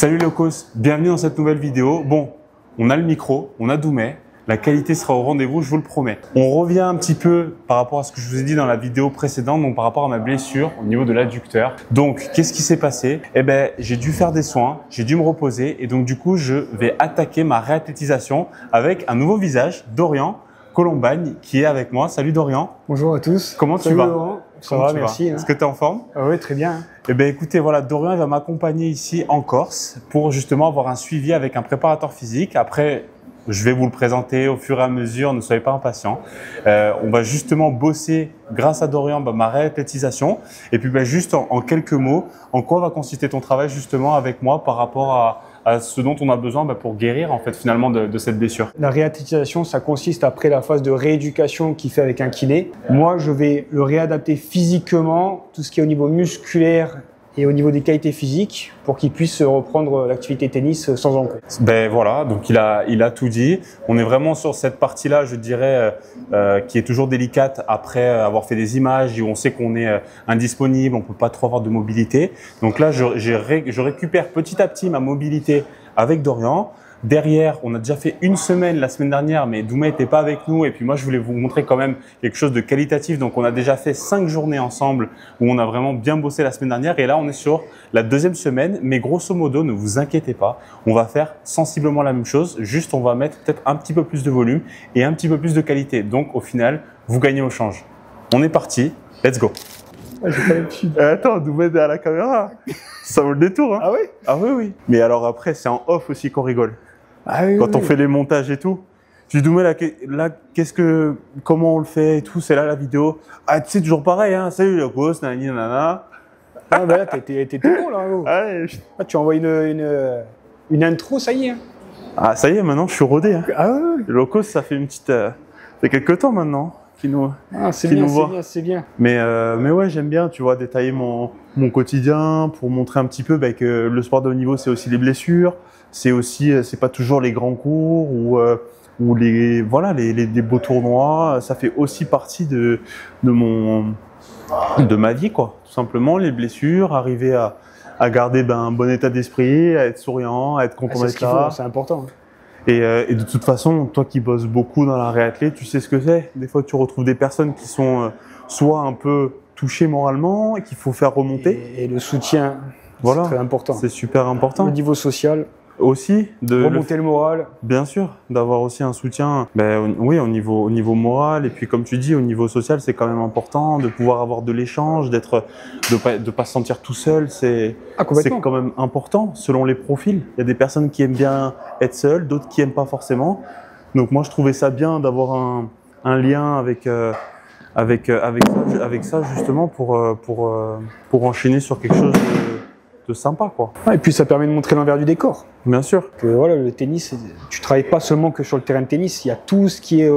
Salut Locos, bienvenue dans cette nouvelle vidéo. Bon, on a le micro, on a Doumé, la qualité sera au rendez-vous, je vous le promets. On revient un petit peu par rapport à ce que je vous ai dit dans la vidéo précédente, donc par rapport à ma blessure au niveau de l'adducteur. Donc, qu'est-ce qui s'est passé? Eh ben, j'ai dû faire des soins, j'ai dû me reposer et donc du coup, je vais attaquer ma réathlétisation avec un nouveau visage, Dorian Colombagne, qui est avec moi. Salut Dorian. Bonjour à tous. Comment tu vas? Laurent. Ça va, merci. Est-ce que tu es en forme? Oui, très bien. Eh bien, écoutez, voilà, Dorian il va m'accompagner ici en Corse pour justement avoir un suivi avec un préparateur physique. Après, je vais vous le présenter au fur et à mesure, ne soyez pas impatients. On va justement bosser, grâce à Dorian, ma réathlétisation. Et puis, juste en quelques mots, en quoi va consister ton travail justement avec moi par rapport à ce dont on a besoin pour guérir en fait finalement de cette blessure. La réathlétisation, ça consiste après la phase de rééducation qu'il fait avec un kiné. Moi, je vais le réadapter physiquement, tout ce qui est au niveau musculaire et au niveau des qualités physiques pour qu'il puisse reprendre l'activité tennis sans encombre. Ben voilà, donc il a tout dit. On est vraiment sur cette partie-là, je dirais, qui est toujours délicate après avoir fait des images où on sait qu'on est indisponible, on peut pas trop avoir de mobilité. Donc là, je récupère petit à petit ma mobilité avec Dorian. Derrière, on a déjà fait une semaine la semaine dernière, mais Doumé n'était pas avec nous. Et puis moi, je voulais vous montrer quand même quelque chose de qualitatif. Donc, on a déjà fait 5 journées ensemble où on a vraiment bien bossé la semaine dernière. Et là, on est sur la deuxième semaine. Mais grosso modo, ne vous inquiétez pas. On va faire sensiblement la même chose. Juste, on va mettre peut-être un petit peu plus de volume et un petit peu plus de qualité. Donc, au final, vous gagnez au change. On est parti. Let's go. Ah, j'ai pas l'habitude. Attends, Doumé est à la caméra. Ça vaut le détour. Hein. Ah oui? Ah oui, oui. Mais alors après, c'est en off aussi qu'on rigole. Ah oui, Quand on fait les montages et tout, je dis Doumé là comment on le fait et tout, c'est là la vidéo. Ah tu sais toujours pareil hein, salut la cause, nanani nanana. Ah bah là t'es tout bon là. Oh. Ah, tu envoies une intro, ça y est. Hein. Ah ça y est, maintenant je suis rodé. Hein. Ah oui. Le low cost ça fait ça fait quelques temps maintenant qu'il nous c'est bien, c'est bien. Mais ouais j'aime bien, tu vois, détailler mon quotidien pour montrer un petit peu que le sport de haut niveau c'est aussi les blessures. C'est pas toujours les grands cours ou les beaux tournois. Ça fait aussi partie de ma vie quoi. Tout simplement les blessures, arriver à garder un bon état d'esprit, à être souriant, à être content d'être là. C'est important. Et de toute façon, toi qui bosses beaucoup dans la réathlète, tu sais ce que c'est. Des fois, tu retrouves des personnes qui sont soit un peu touchées moralement et qu'il faut faire remonter. Et le soutien, voilà, c'est très important. C'est super important. Le niveau social. Aussi de remonter le moral. Bien sûr, d'avoir aussi un soutien. Oui, au niveau moral et puis comme tu dis, au niveau social, c'est quand même important de pouvoir avoir de l'échange, de pas se sentir tout seul. C'est quand même important selon les profils. Il y a des personnes qui aiment bien être seules, d'autres qui aiment pas forcément. Donc moi, je trouvais ça bien d'avoir un lien avec ça justement pour enchaîner sur quelque chose de sympa quoi. Et puis ça permet de montrer l'envers du décor. Bien sûr. Que voilà, le tennis, tu travailles pas seulement que sur le terrain de tennis, il y a tout ce qui est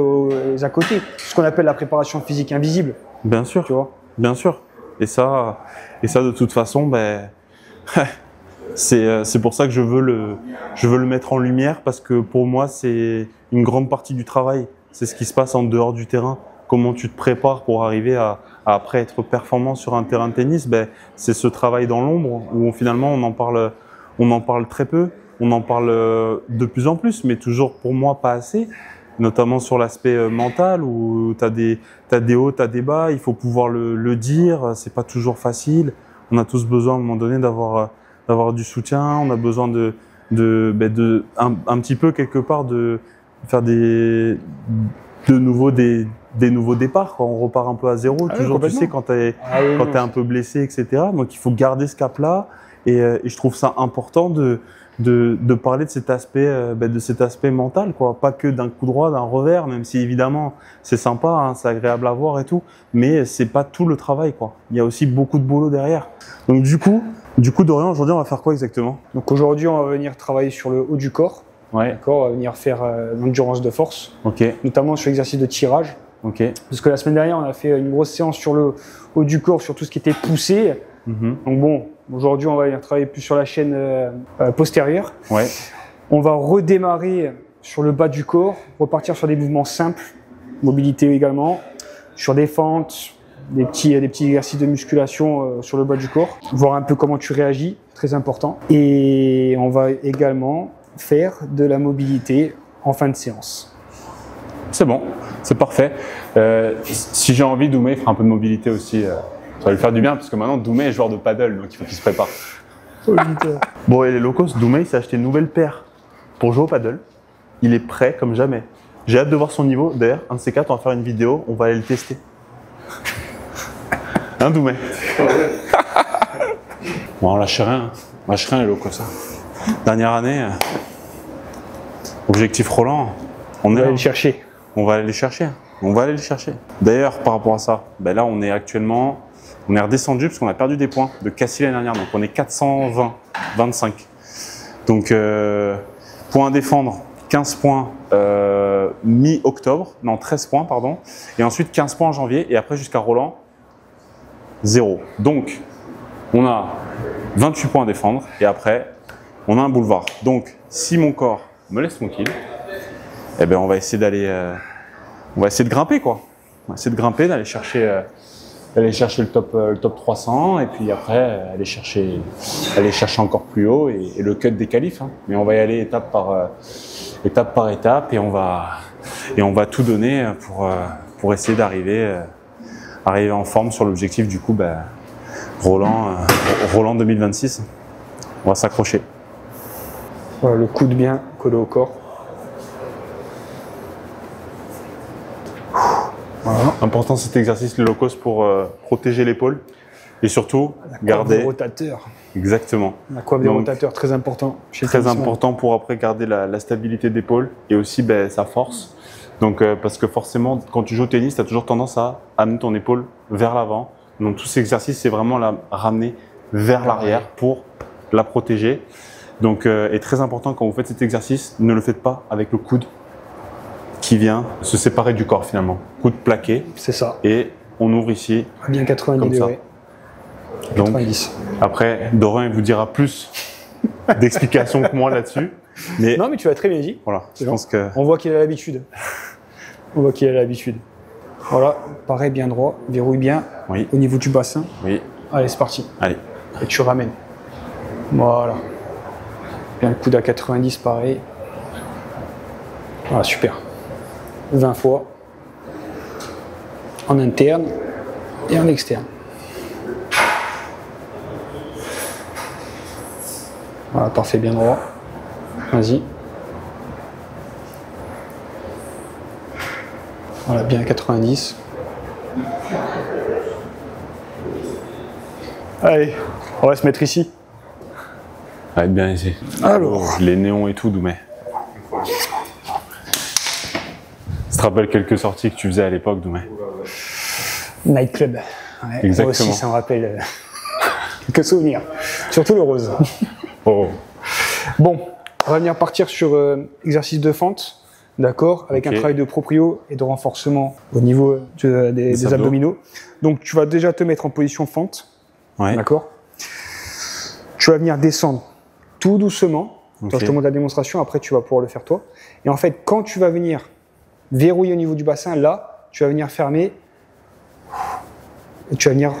à côté, ce qu'on appelle la préparation physique invisible. Bien sûr. Tu vois. Bien sûr. Et ça de toute façon, c'est pour ça que je veux le mettre en lumière parce que pour moi c'est une grande partie du travail. C'est ce qui se passe en dehors du terrain. Comment tu te prépares pour arriver à après être performant sur un terrain de tennis, c'est ce travail dans l'ombre où finalement on en parle très peu, on en parle de plus en plus, mais toujours pour moi pas assez, notamment sur l'aspect mental où t'as des hauts, t'as des bas, il faut pouvoir le dire, c'est pas toujours facile. On a tous besoin à un moment donné d'avoir du soutien, on a besoin un petit peu quelque part de faire des nouveaux départs, quand on repart un peu à zéro, toujours tu sais quand t'es un peu blessé, etc. Donc il faut garder ce cap-là et je trouve ça important de parler de cet aspect mental quoi, pas que d'un coup droit, d'un revers, même si évidemment c'est sympa, hein, c'est agréable à voir et tout, mais c'est pas tout le travail quoi. Il y a aussi beaucoup de boulot derrière. Donc du coup Dorian, aujourd'hui on va faire quoi exactement? Donc aujourd'hui on va venir travailler sur le haut du corps. Ouais. D'accord, on va venir faire l'endurance de force, notamment sur l'exercice de tirage. Parce que la semaine dernière, on a fait une grosse séance sur le haut du corps, sur tout ce qui était poussé. Donc bon, aujourd'hui, on va venir travailler plus sur la chaîne postérieure. Ouais. On va redémarrer sur le bas du corps, repartir sur des mouvements simples, mobilité également, sur des fentes, des petits exercices de musculation sur le bas du corps, voir un peu comment tu réagis. très important. Et on va également faire de la mobilité en fin de séance. C'est bon, c'est parfait. Si j'ai envie, Doumé fera un peu de mobilité aussi. Ça va lui faire du bien parce que maintenant Doumé est joueur de paddle, donc il faut qu'il se prépare. Bon, et les locos, Doumé il s'est acheté une nouvelle paire pour jouer au paddle. Il est prêt comme jamais. J'ai hâte de voir son niveau. D'ailleurs, un de ces quatre, on va faire une vidéo, on va aller le tester. Hein, Doumé? Bon, on lâche rien. On lâche rien les locos. Dernière année, objectif Roland, on va aller le chercher. On va aller les chercher. On va aller les chercher. D'ailleurs, par rapport à ça, ben là, on est redescendu parce qu'on a perdu des points de Cassis l'année dernière. Donc, on est 420-25. Donc, points à défendre, 15 points mi-octobre. Non, 13 points, pardon. Et ensuite, 15 points en janvier. Et après, jusqu'à Roland, 0. Donc, on a 28 points à défendre. Et après, on a un boulevard. Donc, si mon corps me laisse tranquille, eh ben, on va essayer on va essayer de grimper, quoi. On va essayer de grimper, d'aller chercher le top 300 et puis après aller chercher encore plus haut et le cut des qualifs. Hein. Mais on va y aller étape par étape et on va tout donner pour essayer d'arriver en forme sur l'objectif du coup Roland 2026. On va s'accrocher. Voilà, le coude bien collé au corps. Voilà. Important cet exercice, les locos, pour protéger l'épaule et surtout garder. Le rotateur. Exactement. La coiffe des rotateurs, très important. Très important pour après garder la stabilité d'épaule et aussi sa force. Donc, parce que forcément, quand tu joues au tennis, tu as toujours tendance à amener ton épaule vers l'avant. Donc, tout cet exercice, c'est vraiment la ramener vers l'arrière pour la protéger. Donc, est très important quand vous faites cet exercice, ne le faites pas avec le coude qui vient se séparer du corps finalement. Coude plaqué. C'est ça. Et on ouvre ici. Bien 90 degrés. Donc, après, Dorin il vous dira plus d'explications que moi là-dessus. Mais non, mais tu l'as très bien dit. Voilà, je pense que... On voit qu'il a l'habitude. Voilà, pareil, bien droit, verrouille bien au niveau du bassin. Oui. Allez, c'est parti. Allez. Et tu ramènes. Voilà. Bien le coude à 90, pareil. Voilà, super. 20 fois. En interne et en externe. Voilà, parfait, bien droit. Vas-y. Voilà, bien 90. Allez, on va se mettre ici. Ça va être bien ici. Alors. Les néons et tout, Doumé. Tu te rappelles quelques sorties que tu faisais à l'époque, Doumé? Nightclub. Ouais, exactement. Moi aussi, ça me rappelle quelques souvenirs. Surtout le rose. Oh. Bon, on va venir partir sur exercice de fente. D'accord, avec un travail de proprio et de renforcement au niveau des abdominaux. Donc, tu vas déjà te mettre en position fente. Ouais. D'accord. Tu vas venir descendre tout doucement. Okay. Je te montre la démonstration, après tu vas pouvoir le faire toi. Et en fait, quand tu vas venir verrouiller au niveau du bassin, là, tu vas venir fermer et tu vas venir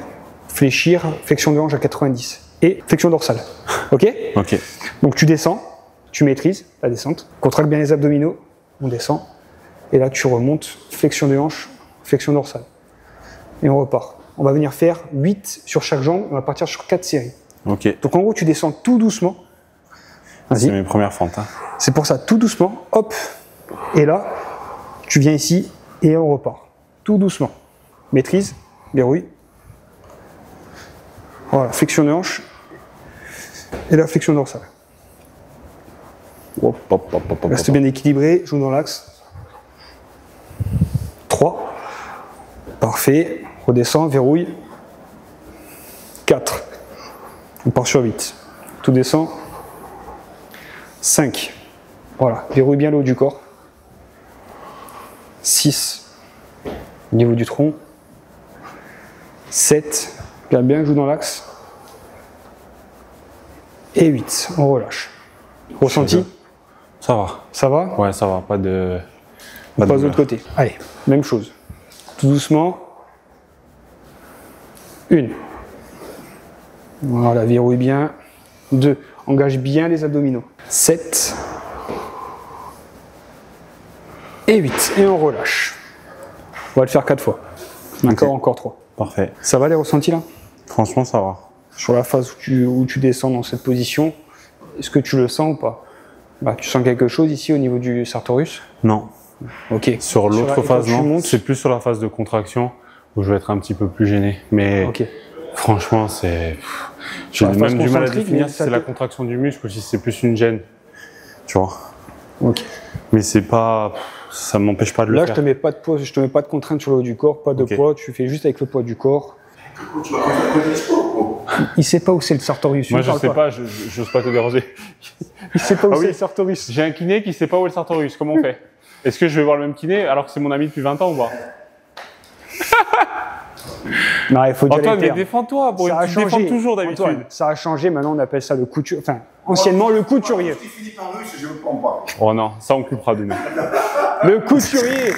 fléchir, flexion de hanche à 90 et flexion dorsale. Ok? Ok. Donc, tu descends, tu maîtrises la descente, contracte bien les abdominaux. On descend, et là tu remontes, flexion de hanche, flexion dorsale. Et on repart. On va venir faire 8 sur chaque jambe, on va partir sur 4 séries. Ok. Donc en gros, tu descends tout doucement. C'est mes premières fentes. Hein. C'est pour ça, tout doucement, hop. Et là, tu viens ici, et on repart. Tout doucement. Maîtrise, verrouille. Voilà, flexion de hanche, et là, flexion dorsale. Reste bien équilibré, joue dans l'axe. 3. Parfait. Redescend, verrouille. 4. On part sur 8. Tout descend. 5. Voilà, verrouille bien le haut du corps. 6. Au niveau du tronc. 7. Garde bien, joue dans l'axe. Et 8. On relâche. Ressenti? Ça va. Ça va? Ouais, ça va. Pas de... On passe de l'autre côté. Allez, même chose. Tout doucement. 1. Voilà, verrouille bien. 2. Engage bien les abdominaux. 7. Et 8. Et on relâche. On va le faire 4 fois. D'accord, okay. Encore 3. Parfait. Ça va les ressentis là? Franchement, ça va. Sur la phase où tu descends dans cette position, est-ce que tu le sens ou pas? Bah, tu sens quelque chose ici au niveau du sartorius? Non. Ok. Sur l'autre phase, non. C'est plus sur la phase de contraction où je vais être un petit peu plus gêné. Mais okay. Franchement, c'est. J'ai même du mal à définir si c'est la contraction du muscle ou si c'est plus une gêne. Tu vois. Ok. Mais c'est pas. Ça m'empêche pas de le faire. Là, je te mets pas de poids, je te mets pas de contrainte sur le haut du corps, pas de poids. Tu fais juste avec le poids du corps. Tu vas faire il sait pas où c'est le sartorius. Moi, je sais pas. J'ose pas te déranger. Il sait pas où c'est le sartorius. J'ai un kiné qui sait pas où est le sartorius. Comment on fait? Est-ce que je vais voir le même kiné alors que c'est mon ami depuis 20 ans ou pas? Non, il faut dire Antoine, mais défends-toi, bon, tu défends toujours d'habitude. Ça a changé, maintenant on appelle ça le couturier. Enfin, anciennement le couturier. Je finis par russe, je ne prends pas. Oh non, ça on coupera demain. Le couturier.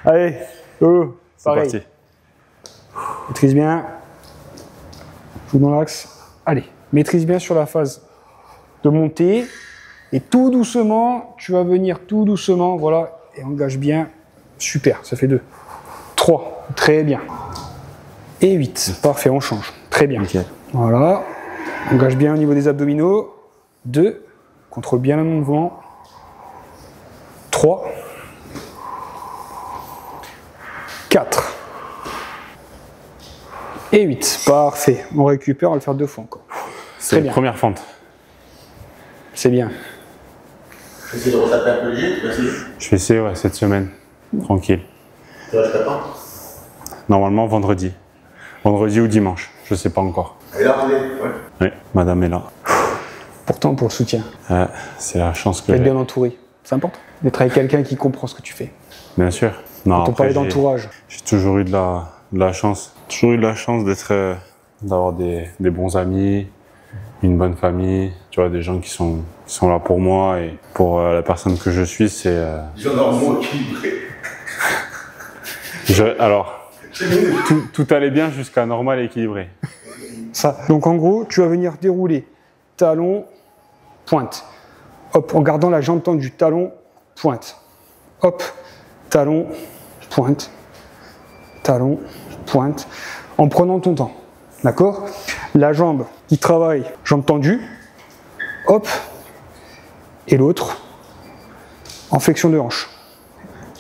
Allez, c'est pareil. parti. Maîtrise bien. Joue dans l'axe. Allez, maîtrise bien sur la phase de montée. Et tout doucement, tu vas venir tout doucement, voilà, et engage bien. Super, ça fait 2. 3, très bien. Et 8, parfait, on change. Très bien. Okay. Voilà, engage bien au niveau des abdominaux. 2, contrôle bien le mouvement. 3, 4 et 8, parfait. On récupère, on va le faire 2 fois encore. C'est la première fente. C'est bien. Tu vas essayer de retaper un peu léger, tu vas essayer? Je vais essayer, ouais, cette semaine. Tranquille. Tu restes à quand? Normalement, vendredi. Vendredi ou dimanche, je sais pas encore. Elle est là, ouais. Oui, madame est là. Pourtant, pour le soutien. C'est la chance que j'ai. D'être bien entouré. C'est important. D'être avec quelqu'un qui comprend ce que tu fais. Bien sûr. Non, quand on parlait d'entourage. J'ai toujours eu de la chance. Toujours eu de la chance d'avoir des bons amis, une bonne famille, tu vois, des gens qui sont là pour moi et pour la personne que je suis, c'est... Des gens normaux, équilibrés. Alors, tout allait bien jusqu'à normal et équilibré. Ça. Donc en gros, tu vas venir dérouler talon, pointe. Hop, en gardant la jambe tendue, talon, pointe. Hop, talon, pointe. Talon, pointe. En prenant ton temps. D'accord? La jambe qui travaille, jambe tendue. Hop. Et l'autre en flexion de hanche.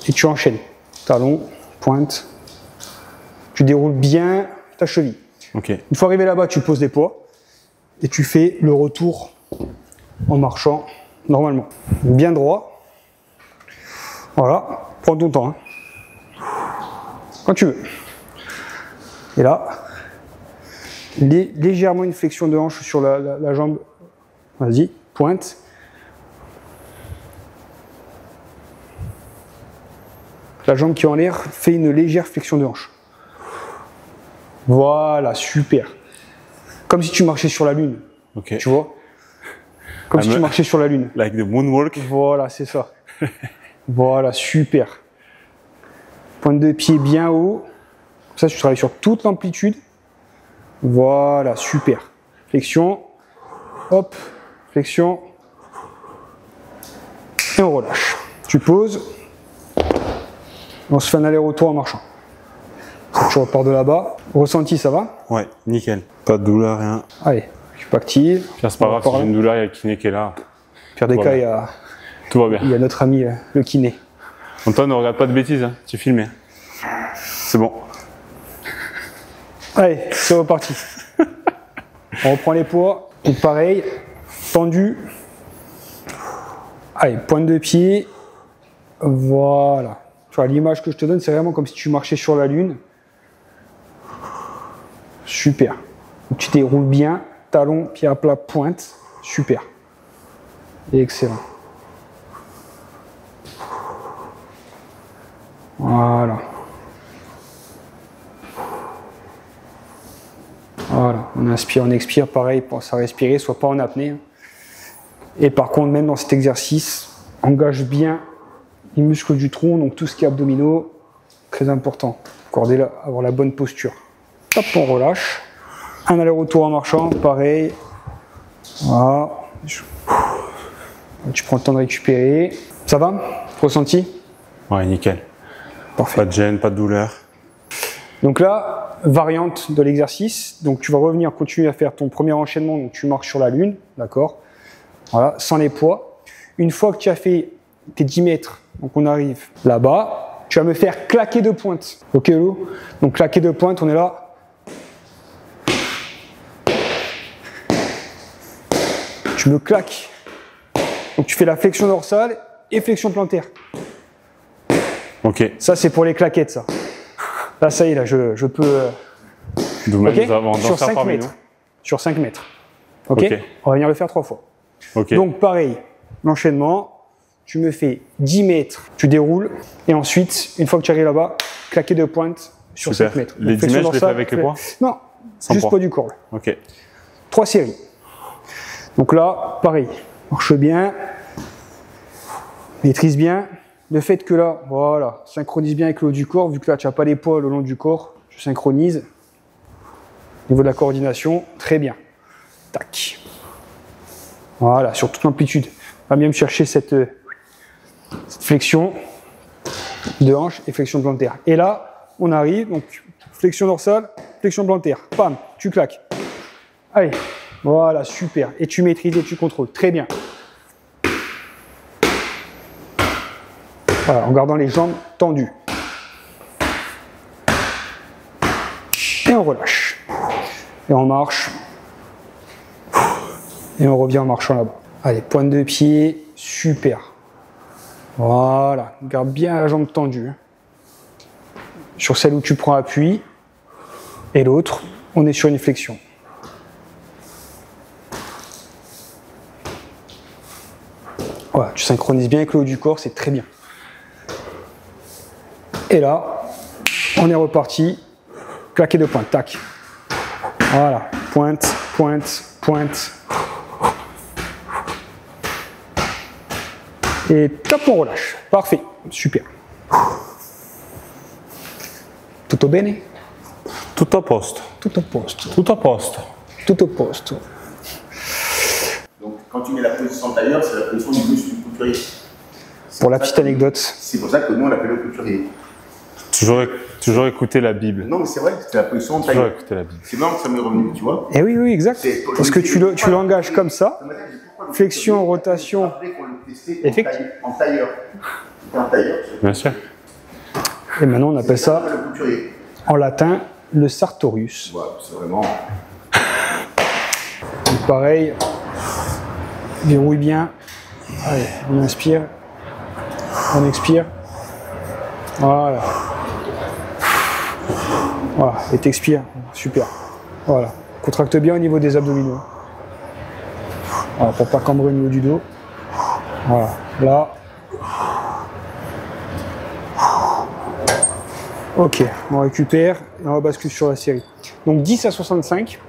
Et tu enchaînes. Talon, pointe. Tu déroules bien ta cheville. Okay. Une fois arrivé là-bas, tu poses des poids. Et tu fais le retour en marchant normalement. Bien droit. Voilà. Prends ton temps. Hein. Quand tu veux. Et là, légèrement une flexion de hanche sur la jambe. Vas-y, pointe. La jambe qui est en l'air fait une légère flexion de hanche. Voilà, super. Comme si tu marchais sur la lune. Okay. Tu vois? Comme si tu marchais sur la lune. Like the moonwalk. Voilà, c'est ça. Voilà, super. Pointe de pied bien haut. Ça, tu travailles sur toute l'amplitude. Voilà, super. Flexion. Hop, flexion. Et on relâche. Tu poses. On se fait un aller-retour en marchant. Tu repars de là-bas. Ressenti, ça va? Ouais, nickel. Pas de douleur, rien. Allez, je suis pas active. C'est pas grave, si j'ai une douleur, il y a le kiné qui est là. Pire des cas, il y a... Tout va bien. Il y a notre ami, le kiné. Antoine, ne regarde pas de bêtises, hein. Tu filmes. C'est bon. Allez, c'est reparti. On reprend les poids. Donc pareil, tendu. Allez, pointe de pied. Voilà. Tu vois, l'image que je te donne, c'est vraiment comme si tu marchais sur la lune. Super. Donc, tu déroules bien. Talon, pied à plat, pointe. Super. Excellent. Voilà. Voilà. On inspire, on expire. Pareil, pense à respirer, soit pas en apnée. Et par contre, même dans cet exercice, engage bien les muscles du tronc, donc tout ce qui est abdominaux, très important. Accorder avoir la bonne posture. Hop, on relâche. Un aller-retour en marchant, pareil. Voilà. Tu prends le temps de récupérer. Ça va? Ressenti? Ouais, nickel. Parfait. Pas de gêne, pas de douleur. Donc là, variante de l'exercice. Donc tu vas revenir, continuer à faire ton premier enchaînement. Donc tu marches sur la lune, d'accord? Voilà, sans les poids. Une fois que tu as fait tes 10 mètres, donc on arrive là-bas, tu vas me faire claquer de pointe. Ok, Lou? Donc claquer de pointe, on est là. Tu me claques. Donc tu fais la flexion dorsale et flexion plantaire. Ok. Ça, c'est pour les claquettes, ça. Là, ça y est, là, je peux... Okay. Sur 5 mètres. Sur 5 mètres. Ok. On va venir le faire 3 fois. Okay. Donc, pareil, l'enchaînement, tu me fais 10 mètres, tu déroules, et ensuite, une fois que tu arrives là-bas, claquer de pointe sur 5 mètres. Les 10 mètres, je les fais avec les poids? Non, sans juste poids. poids du corps. Là. Ok. 3 séries. Donc là, pareil, marche bien, maîtrise bien. Le fait que là, voilà, synchronise bien avec le haut du corps, vu que là, tu n'as pas les poids le long du corps, je synchronise. Au niveau de la coordination, très bien. Tac. Voilà, sur toute l'amplitude. On va bien me chercher cette flexion de hanche et flexion plantaire. Et là, on arrive, donc flexion dorsale, flexion plantaire. Pam, tu claques. Allez, voilà, super. Et tu maîtrises et tu contrôles. Très bien. Voilà, en gardant les jambes tendues. Et on relâche. Et on marche. Et on revient en marchant là-bas. Allez, pointe de pied, super. Voilà, garde bien la jambe tendue. Sur celle où tu prends appui. Et l'autre, on est sur une flexion. Voilà, tu synchronises bien avec le haut du corps, c'est très bien. Et là, on est reparti. Claquer de pointe, tac. Voilà, pointe, pointe, pointe. Et top, on relâche. Parfait, super. Tutto bene? Tutto a posto. Tutto a posto. Tutto a posto. Tutto a posto. Donc, quand tu mets la position en tailleur, c'est la position du muscle du couturier. Pour la petite anecdote. C'est pour ça que nous, on l'appelle le couturier. Toujours écouter la Bible. Non, mais c'est vrai, c'est la position en Toujours tailleur. écouter la Bible. C'est marrant que ça m'est revenu, tu vois. Eh oui, oui, exact. Parce que tu l'engages comme ça. Flexion, rotation. Effectivement. En tailleur. En tailleur. Bien sûr. Et maintenant, on appelle ça, Le couturier. en latin, le sartorius. Voilà, c'est vraiment. Donc, pareil, verrouille bien. Allez, on inspire. On expire. Voilà. Voilà, et t'expires. Super. Voilà. Contracte bien au niveau des abdominaux. Voilà, pour pas cambrer au niveau du dos. Voilà. Là. Ok, on récupère et on bascule sur la série. Donc 10 à 65.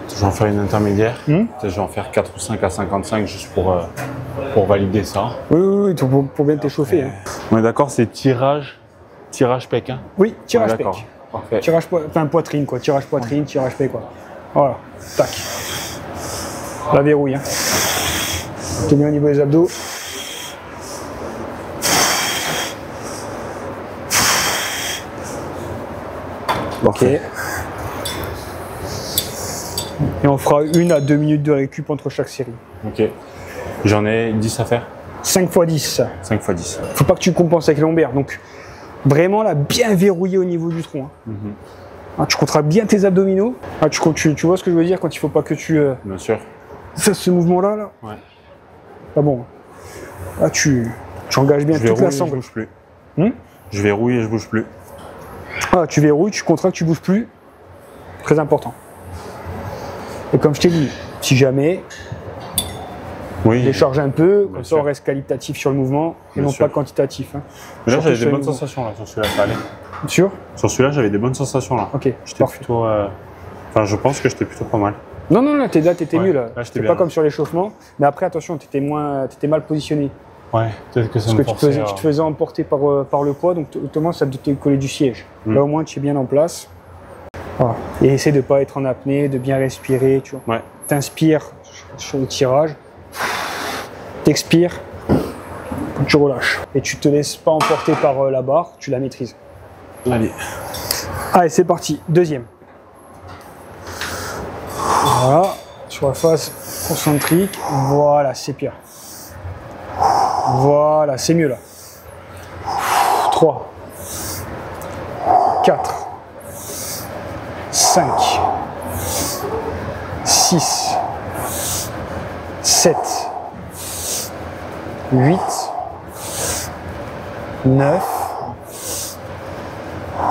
Je vais en faire une intermédiaire. Je vais en faire 4 ou 5 à 55 juste pour valider ça. Oui, pour bien t'échauffer. Hein. On est d'accord, c'est tirage pec. Hein. Oui, tirage pec. D'accord. Parfait. Tirage enfin poitrine quoi, tirage poitrine, tirage pec quoi. Voilà, tac. La verrouille. Hein. Tenir au niveau des abdos. Ok. Et on fera 1 à 2 minutes de récup entre chaque série. Ok. J'en ai 10 à faire. 5 x 10. 5 x 10. Faut pas que tu compenses avec les lombaires. Donc vraiment là, bien verrouillé au niveau du tronc. Hein. Ah, tu contractes bien tes abdominaux. Ah, tu vois ce que je veux dire quand il faut pas que tu Bien sûr. fasses ce mouvement-là. Là. Ouais. Pas bon. Là, tu engages bien toute la je sangle. bouge plus. Hum Je verrouille et je bouge plus. Ah, tu verrouilles, tu contractes, tu bouges plus. Très important. Et comme je t'ai dit, si jamais, Oui. décharge un peu, comme ça sûr. on reste qualitatif sur le mouvement et Bien non sûr. pas quantitatif. Hein. Mais là, Surtout j'avais sur des les bonnes mouvements. sensations là, sur celui-là, ça allait. Sûr? Sur celui-là, j'avais des bonnes sensations là. Ok, J'étais parfait. plutôt. Enfin, je pense que j'étais plutôt pas mal. Non, t'étais Ouais, mieux là. là, j'étais C'était bien, pas là. comme sur l'échauffement, mais après attention, t'étais mal positionné. Ouais, peut-être que ça Parce me que tu forçait. te faisais emporter par le poids, donc automatiquement ça te collait du siège. Là au moins tu es bien en place. Voilà. Et essaie de ne pas être en apnée, de bien respirer, tu vois. Ouais. T'inspires sur le tirage, t'expires, tu relâches. Et tu te laisses pas emporter par la barre, tu la maîtrises. Allez. Allez, c'est parti. Deuxième. Voilà, sur la face concentrique. Voilà, c'est pire. Voilà, c'est mieux là. 3, 4, 5, 6, 7, 8, 9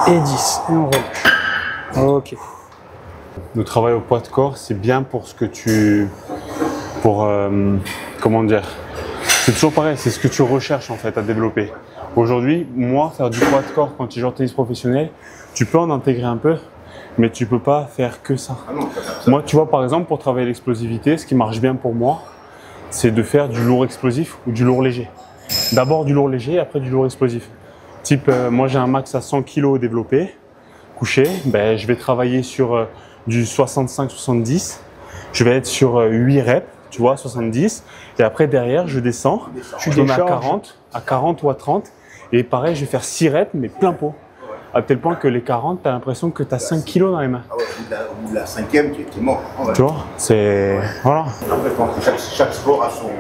et 10. Et on relâche. Ok. Le travail au poids de corps, c'est bien pour ce que tu... comment dire? C'est toujours pareil, c'est ce que tu recherches en fait à développer. Aujourd'hui, moi, faire du poids de corps quand tu joues en tennis professionnel, tu peux en intégrer un peu, mais tu peux pas faire que ça. Ah non, pas faire ça. Moi, tu vois, par exemple, pour travailler l'explosivité, ce qui marche bien pour moi, c'est de faire du lourd explosif ou du lourd léger. D'abord du lourd léger, après du lourd explosif. Type, moi j'ai un max à 100 kg développé, couché, ben, je vais travailler sur du 65-70, je vais être sur 8 reps, tu vois, 70, et après derrière je descends, je donne à 40 ou à 30, et pareil je vais faire 6 reps mais plein pot. À tel point que les 40, tu as l'impression que tu as 5 kg dans les mains. Ah ouais, au bout de la cinquième, tu es mort. Ah ouais. Tu vois, c'est... Voilà. En fait, chaque sport a son...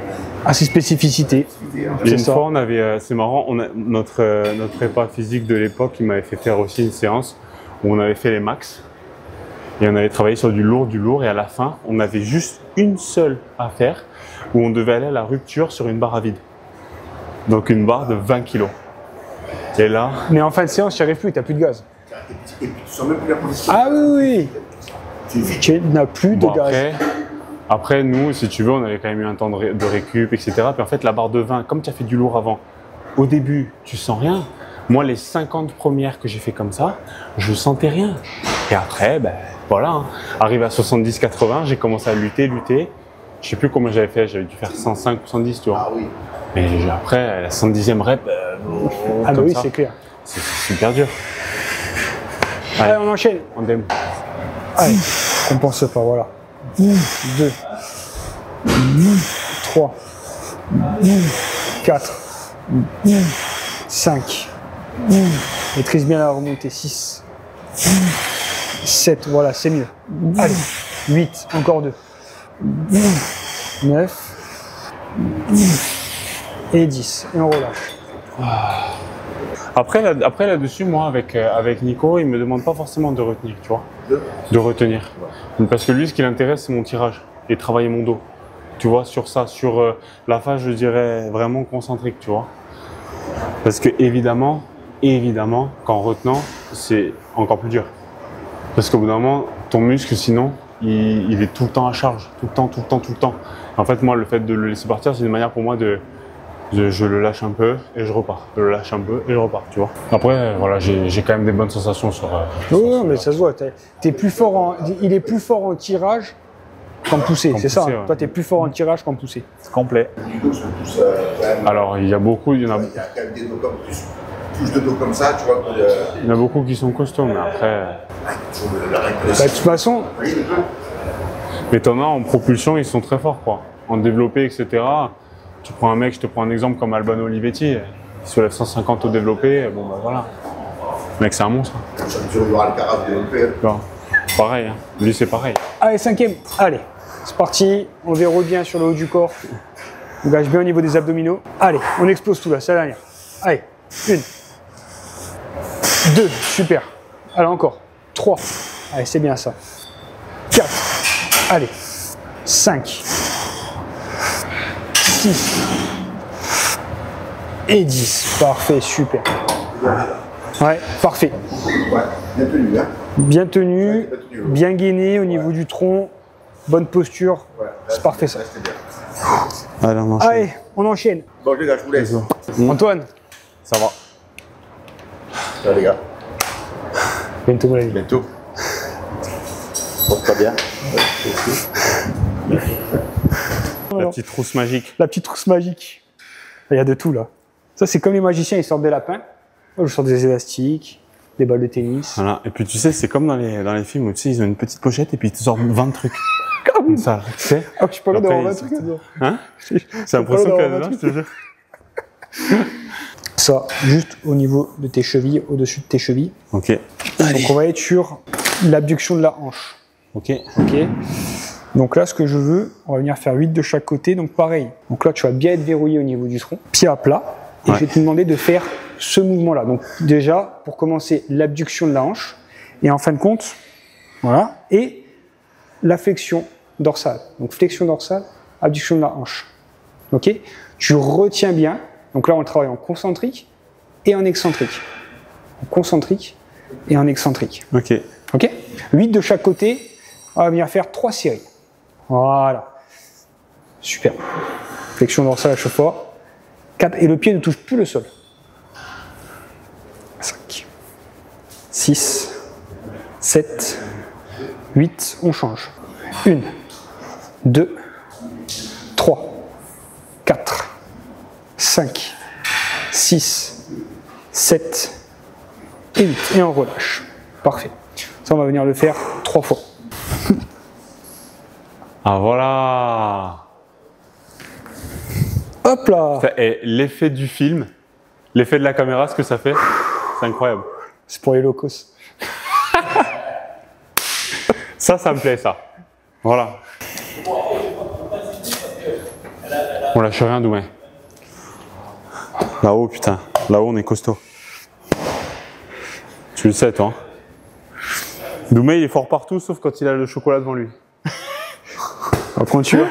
À ses spécificités. Et une fois, on avait, c'est marrant, notre prépa physique de l'époque, il m'avait fait faire aussi une séance où on avait fait les max. Et on avait travaillé sur du lourd, et à la fin, on avait juste une seule à faire où on devait aller à la rupture sur une barre à vide. Donc une barre de 20 kg. Et là... Mais en fin de séance, tu n'y arrives plus, tu n'as plus de gaz. Et puis tu sens même plus la position. Ah oui, oui. Tu n'as plus de Bon, gaz. après, nous, si tu veux, on avait quand même eu un temps de récup, etc. Puis en fait, la barre de 20, comme tu as fait du lourd avant, au début, tu sens rien. Moi, les 50 premières que j'ai fait comme ça, je sentais rien. Et après, ben voilà, hein. Arrivé à 70-80, j'ai commencé à lutter. Je sais plus combien j'avais fait, j'avais dû faire 105 ou 110, tu vois. Ah oui. Mais après, la 110e rep, Ah bah oui, c'est clair. c'est super dur. Allez, on enchaîne. On démo. Allez, on pense pas, voilà. 2, 3, 4, 5, maîtrise bien la remontée, 6, 7, voilà, c'est mieux. Allez, 8, encore 2, 9 et 10, et on relâche. Après là-dessus, moi, avec Nico, il me demande pas forcément de retenir, tu vois. De retenir. Parce que lui, ce qui l'intéresse, c'est mon tirage et travailler mon dos. Tu vois, sur ça, sur la phase, je dirais, vraiment concentrique, tu vois. Parce que évidemment, qu'en retenant, c'est encore plus dur. Parce qu'au bout d'un moment, ton muscle, sinon, il est tout le temps à charge. Tout le temps. En fait, moi, le fait de le laisser partir, c'est une manière pour moi je le lâche un peu et je repars. Je le lâche un peu et je repars, tu vois. Après, voilà, j'ai quand même des bonnes sensations sur... Oui, mais ça se voit. T'es plus fort il est plus fort en tirage qu'en poussée, c'est ça. Ouais. Toi, tu es plus fort en tirage qu'en poussée. C'est complet. Les dos sont tous quand même... Alors, il y en a... Il y a quand même des dos comme... Touche de dos comme ça, tu vois. Il y en a beaucoup qui sont costauds, mais après... De toute façon... Mais t'en as en propulsion, ils sont très forts, quoi. En développé, etc. Tu prends un mec, je te prends un exemple comme Albano Olivetti, il soulève 150 au développé, bon bah voilà. Le mec, c'est un monstre. Tu reverras le Alcaraz développé. Non. Pareil, hein. Lui c'est pareil. Allez, 5e. Allez, c'est parti. On verrouille bien sur le haut du corps. On gage bien au niveau des abdominaux. Allez, on explose tout là, c'est la dernière. Allez, 1, 2, super. Allez, encore. 3. Allez, c'est bien ça. 4. Allez. 5. 6. Et 10. Parfait, super. Ouais, parfait. Ouais, bien tenu, hein. Bien tenu, bien gainé au niveau du tronc, bonne posture. Ouais, c'est parfait ça. c'était bien. Allez, on enchaîne. Allez, on enchaîne. Bon, les gars, je vous laisse. Antoine. Ça va. Ciao, les gars. Bientôt, mon ami. Bientôt. Porte-toi bien. La petite trousse magique. La petite trousse magique. Il y a de tout là. Ça, c'est comme les magiciens, ils sortent des lapins. Moi, je sors des élastiques, des balles de tennis. Voilà. Et puis tu sais, c'est comme dans les films où tu sais, ils ont une petite pochette et puis ils te sortent 20 trucs. Comme ça, tu sais. Ah, je suis pas là d'avoir 20 trucs dedans. Hein? C'est l'impression qu'il y a dedans, je te jure. Ça, juste au niveau de tes chevilles, au-dessus de tes chevilles. Ok. Donc on va être sur l'abduction de la hanche. Ok. Ok. Donc là, ce que je veux, on va venir faire 8 de chaque côté. Donc pareil. Donc là, tu vas bien être verrouillé au niveau du tronc, pied à plat. Et je vais te demander de faire ce mouvement-là. Donc déjà, pour commencer, l'abduction de la hanche. Et en fin de compte, voilà. Et la flexion dorsale. Donc flexion dorsale, abduction de la hanche. Ok. Tu retiens bien. Donc là, on travaille en concentrique et en excentrique. En concentrique et en excentrique. Ok. Ok. 8 de chaque côté. On va venir faire 3 séries. Voilà. Super. Flexion dorsale à chaque fois. 4. Et le pied ne touche plus le sol. 5. 6. 7. 8. On change. 1. 2. 3. 4. 5. 6. 7. Et 8. Et on relâche. Parfait. Ça, on va venir le faire 3 fois. Ah voilà. Hop là. Et l'effet du film, l'effet de la caméra, ce que ça fait, c'est incroyable. C'est pour les locos. Ça me plaît, ça. Voilà. On lâche rien, Doumé. Là-haut, putain. Là-haut, on est costaud. Tu le sais, toi. Doumé, il est fort partout, sauf quand il a le chocolat devant lui. Alors, quand tu vas.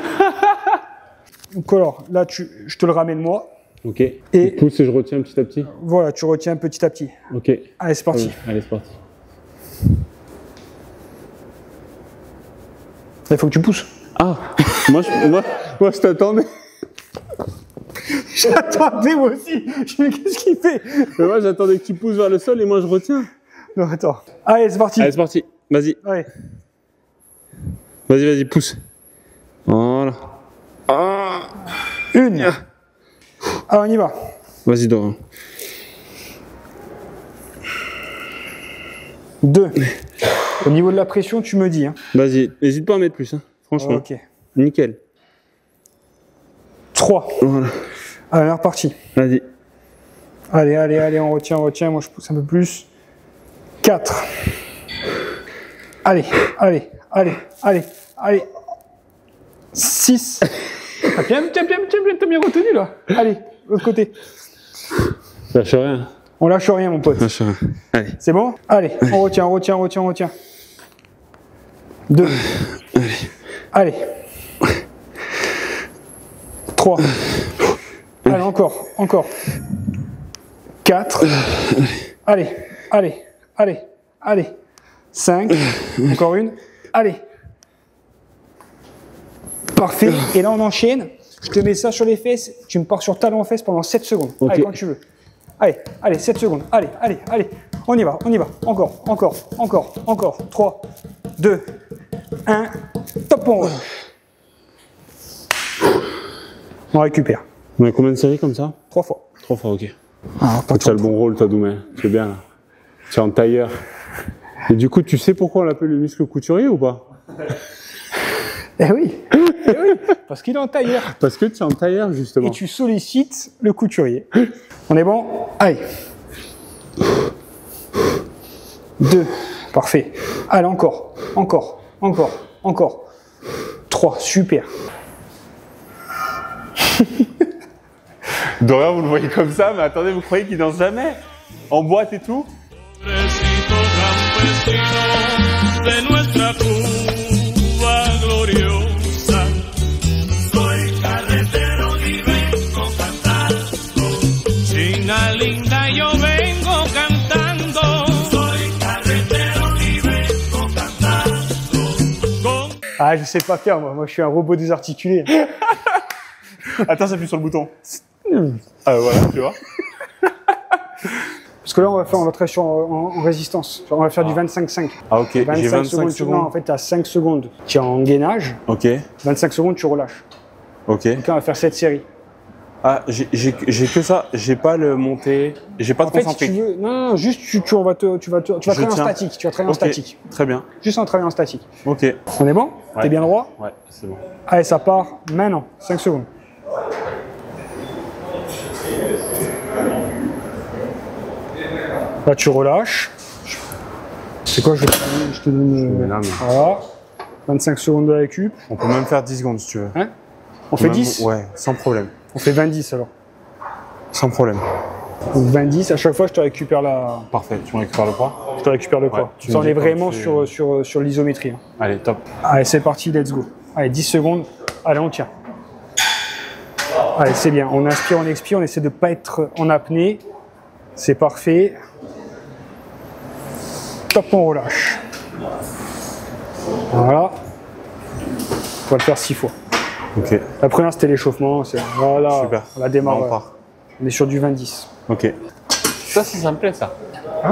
Donc alors, là, je te le ramène moi. Ok. Et pousse et je retiens petit à petit. Voilà, tu retiens petit à petit. Ok. Allez, c'est parti. Allez, c'est parti. Il faut que tu pousses. Ah, moi je t'attendais. J'attendais moi aussi. Je me dis, qu'est-ce qu'il fait? Mais moi j'attendais que tu pousses vers le sol et moi je retiens. Non, attends. Allez, c'est parti. Allez, c'est parti. Vas-y. Allez. Vas-y, pousse. Voilà. Ah. 1. Ah, on y va. Vas-y, Dora. 2. Au niveau de la pression, tu me dis. Hein. Vas-y, n'hésite pas à mettre plus, hein. Franchement. Ok. Nickel. 3. Voilà. Allez, on est reparti. Vas-y. Allez, on retient. Moi, je pousse un peu plus. 4. Allez. 6. T'as bien retenu là. Allez, l'autre côté. Lâche rien. On lâche rien, mon pote. Lâche rien. Allez. C'est bon? Allez, on retient. 2. Allez. 3. Allez, encore. 4. Allez. 5. Encore une. Allez. Parfait. Et là, on enchaîne. Je te mets ça sur les fesses. Tu me pars sur talon aux fesses pendant 7 secondes. Okay. Allez, quand tu veux. Allez, 7 secondes. Allez. On y va. Encore. 3, 2, 1. Top, on relâche. On récupère. On a combien de séries comme ça? 3 fois. 3 fois, ok. Ah, tu as le bon rôle, toi, Doumé. C'est bien, là. Tu es en tailleur. Et du coup, tu sais pourquoi on l'appelle le muscle couturier ou pas? Eh oui. Parce qu'il est en tailleur. Parce que tu es en tailleur, justement. Et tu sollicites le couturier. On est bon? Allez. 2. Parfait. Allez, encore. 3. Super. Dorian, vous le voyez comme ça, mais attendez, vous croyez qu'il danse jamais? En boîte et tout? Ah, je sais pas faire, moi je suis un robot désarticulé. Attends, j'appuie sur le bouton. Ah voilà, tu vois. Parce que là, on va travailler en résistance. On va faire du 25-5. Ah ok, j'ai 25 secondes. Non, en fait, tu as 5 secondes. Tu es en gainage. Ok. 25 secondes, tu relâches. Ok. Donc là, on va faire 7 séries. Ah, j'ai que ça. J'ai pas le monté. J'ai pas de concentrique. Si tu veux, non, juste tu vas travailler en statique. Tu vas travailler en statique. Très bien. Juste en travaillant en statique. Ok. On est bon? Ouais. T'es bien droit? Ouais, c'est bon. Allez, ça part maintenant. 5 secondes. Là, tu relâches. C'est quoi? Je te donne. Là, mais... Voilà. 25 secondes de récup. On peut même faire 10 secondes si tu veux. Hein? On fait 10? Ouais, sans problème. On fait 20-10 alors. Sans problème. Donc 20-10, à chaque fois je te récupère la. Parfait, tu me récupères le poids? Je te récupère le poids. Ouais, Ça, on est vraiment sur l'isométrie. Allez, top. Allez, c'est parti, let's go. Allez, 10 secondes. Allez, on tient. Allez, c'est bien. On inspire, on expire, on essaie de ne pas être en apnée. C'est parfait. Top, on relâche. Voilà. On va le faire 6 fois. Ok. La première, c'était l'échauffement. Voilà, super. On la démarre. On part. On est sur du 20-10. Ok. Ça me plaît, ça.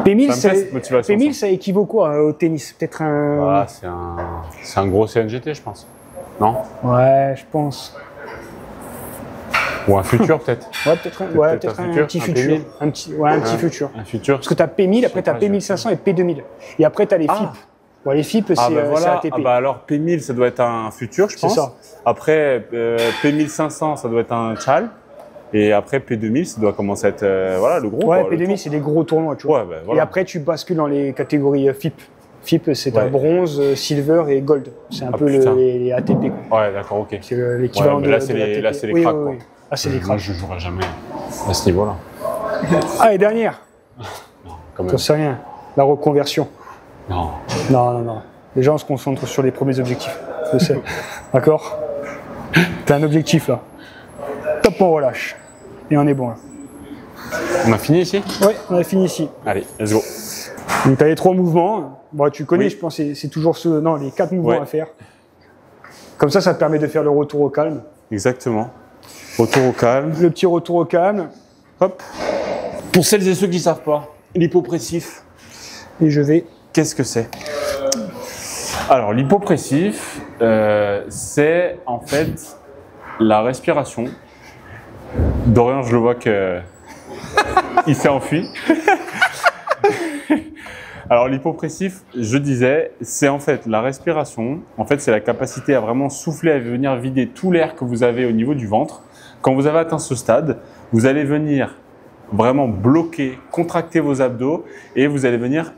P1000, Ça me plaît, cette motivation, P1000, ça équivaut quoi au tennis? Peut-être un. Ah, c'est un gros CNGT, je pense. Non? Ouais, je pense. Ou un futur, peut-être. Ouais, peut-être un petit futur. Un petit futur. Un futur. Parce que tu as P1000, après tu as P1500 et P2000. Et après tu as les FIP. Ouais, les FIP, c'est voilà. ATP. Ah bah alors P1000, ça doit être un futur, je pense. C'est ça. Après, P1500, ça doit être un chal. Et après, P2000, ça doit commencer à être voilà, le gros. Ouais, quoi, P2000, c'est des gros tournois, tu vois. Ouais, bah, voilà. Et après, tu bascules dans les catégories FIP. FIP, c'est un Ouais. bronze, silver et gold. C'est un peu putain. les ATP. Quoi. Ouais, d'accord, ok. C'est l'équivalent Ouais, mais de là, c'est de les- l'ATP. là, c'est les Oui, cracks, oui, quoi. oui. Ah, c'est les Moi, cracks. je jouerai jamais à ce niveau-là. Allez, dernière. Quand même. Ça sait rien. La reconversion. Non. Non. Les gens se concentrent sur les premiers objectifs. Je sais. D'accord? T'as un objectif là. Top, on relâche. Et on est bon là. On a fini ici? Ouais, on a fini ici. Allez, let's go. Donc, tu as les 3 mouvements. Bon, tu connais, Oui. je pense, c'est toujours les 4 mouvements Ouais. à faire. Comme ça te permet de faire le retour au calme. Exactement. Retour au calme. Le petit retour au calme. Hop. Pour celles et ceux qui ne savent pas, l'hypopressif, Et je vais. qu'est-ce que c'est? Alors, l'hypopressif, c'est en fait la respiration. Dorian, je le vois que il s'est enfui. Alors, l'hypopressif, je disais, c'est en fait la respiration. En fait, c'est la capacité à vraiment souffler, à venir vider tout l'air que vous avez au niveau du ventre. Quand vous avez atteint ce stade, vous allez venir vraiment bloquer, contracter vos abdos et vous allez venir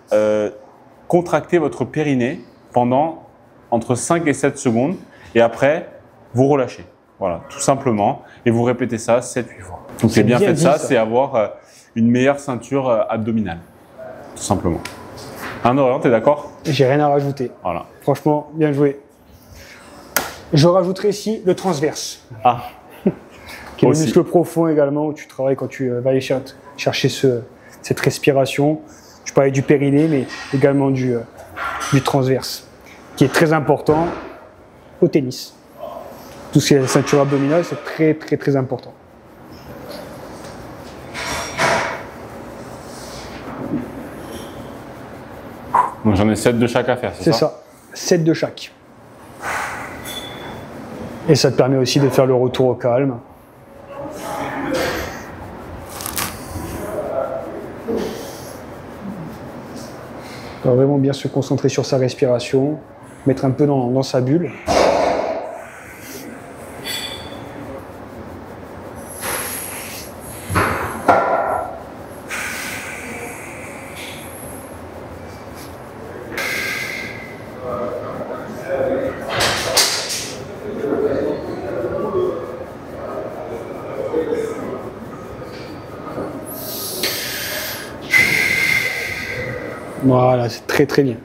contracter votre périnée pendant entre 5 et 7 secondes et après, vous relâchez. Voilà, tout simplement. Et vous répétez ça 7-8 fois. Donc, c'est bien fait de dit, ça, c'est avoir une meilleure ceinture abdominale. Tout simplement. Hein, Dorian, t'es d'accord? J'ai rien à rajouter. Voilà. Franchement, bien joué. Je rajouterai ici le transverse. Ah, Qui est le aussi. muscle profond également, où tu travailles quand tu vas aller chercher cette respiration. Je parlais du périnée, mais également du transverse, qui est très important au tennis. Tout ce qui est la ceinture abdominale, c'est très, très, très important. donc j'en ai 7 de chaque à faire, C'est ça, 7 de chaque. Et ça te permet aussi de faire le retour au calme. Il doit vraiment bien se concentrer sur sa respiration, mettre un peu dans sa bulle. Voilà, c'est très très bien.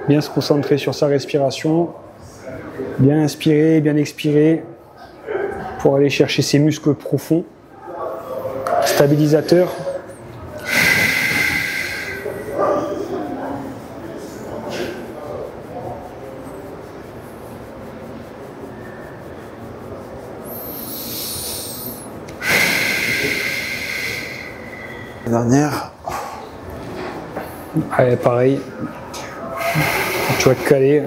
Bien se concentrer sur sa respiration, bien inspirer, bien expirer pour aller chercher ses muscles profonds, stabilisateurs. La dernière. Allez, pareil. Tu vas te caler.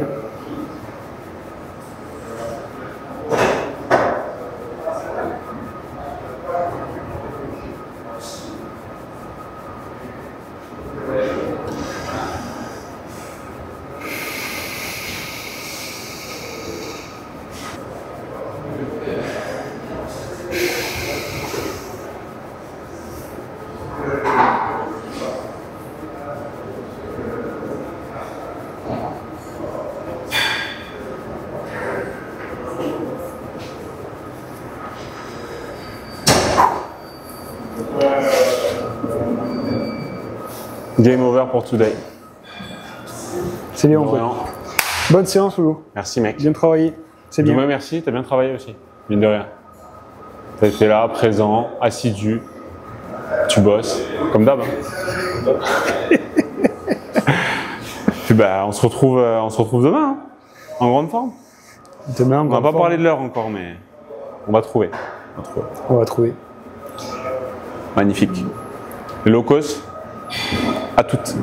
Game over pour today. C'est bien, en fait. Bonne séance, Lolo. Merci, mec. Bien travaillé. C'est bien. Doumé, merci. T'as bien travaillé aussi. Mine de rien. T'as été là, présent, assidu. Tu bosses, comme d'hab. Hein. Puis bah, on se retrouve demain, hein, en grande forme. Demain, on va pas parler de l'heure encore, mais on va trouver. On va trouver. Magnifique. Les locos, à toutes.